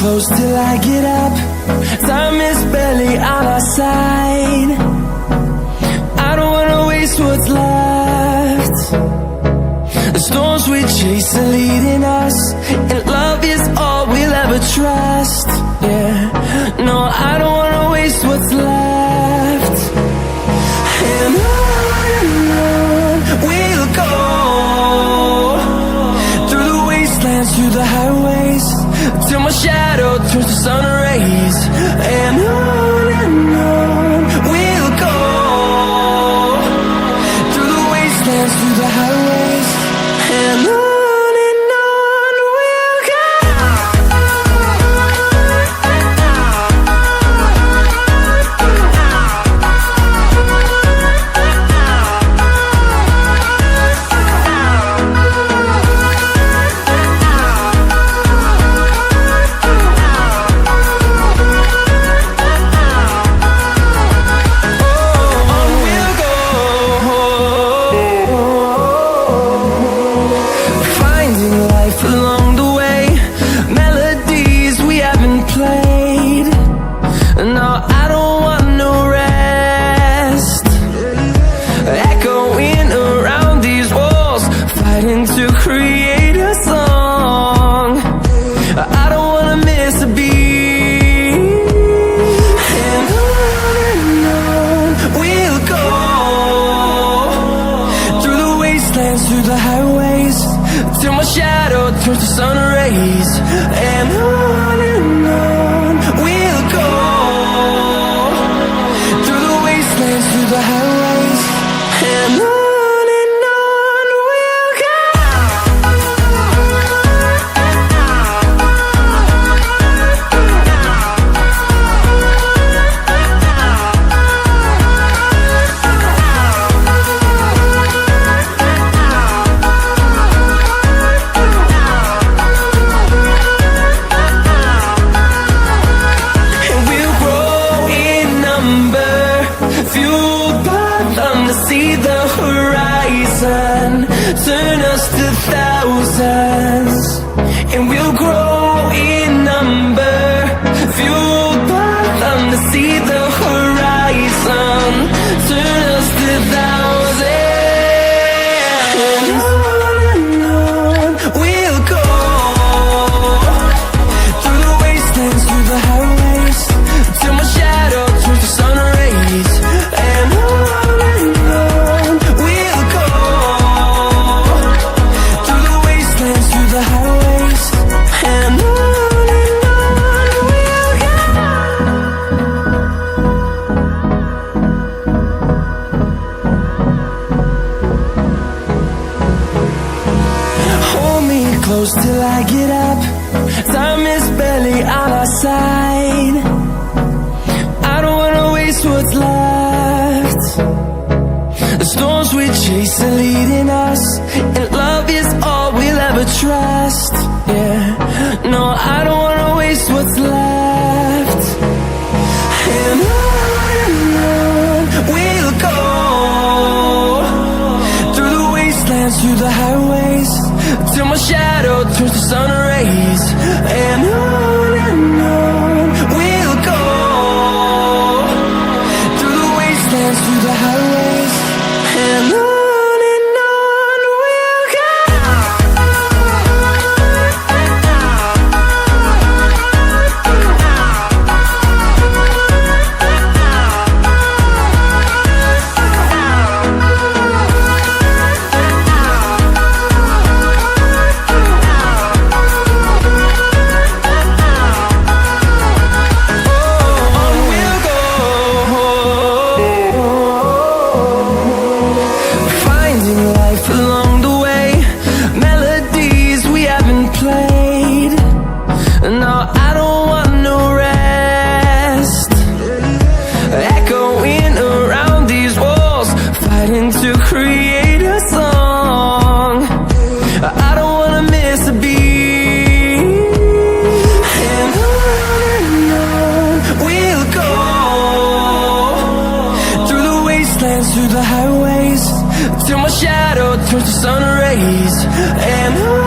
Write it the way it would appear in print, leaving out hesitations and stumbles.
close till I get up. Time is barely on our side. I don't wanna waste what's left. The storms we chase are leading us, and love is all we'll ever trust. Yeah, no, I don't wanna waste what's left. And on we'll go, through the wastelands, through the highways, till my shadow turns to sun rays. And on we'll go, through the wastelands, through the highways, and on we'll go. To create a song, I don't wanna miss a beat. And on we'll go, through the wastelands, through the highways, till my shadow turns to sun rays. And on we'll go, through the wastelands, through the highways, and on. Turn us to thousands, and we'll grow in number, fueled by them to see the horizon. Turn us to thousands, and on we'll go, through the wastelands, through the highways, till my shadow turns to sun rays. And on we'll go, through the highways, and on we'll go. Hold me close till I get up. Time is barely on our side. I don't wanna waste what's left. The storms we chase are leading us, and love is all we'll ever trust. Yeah, no, I don't wanna waste what's left. And on we'll go, through the wastelands, through the highways, till my shadow turns to sun rays. And on we'll go, through the wastelands, through the highways, and on. No, I don't want no rest, echoing around these walls, fighting to create a song. I don't wanna miss a beat. And on we'll go, through the wastelands, through the highways, till my shadow turns to sun rays. And on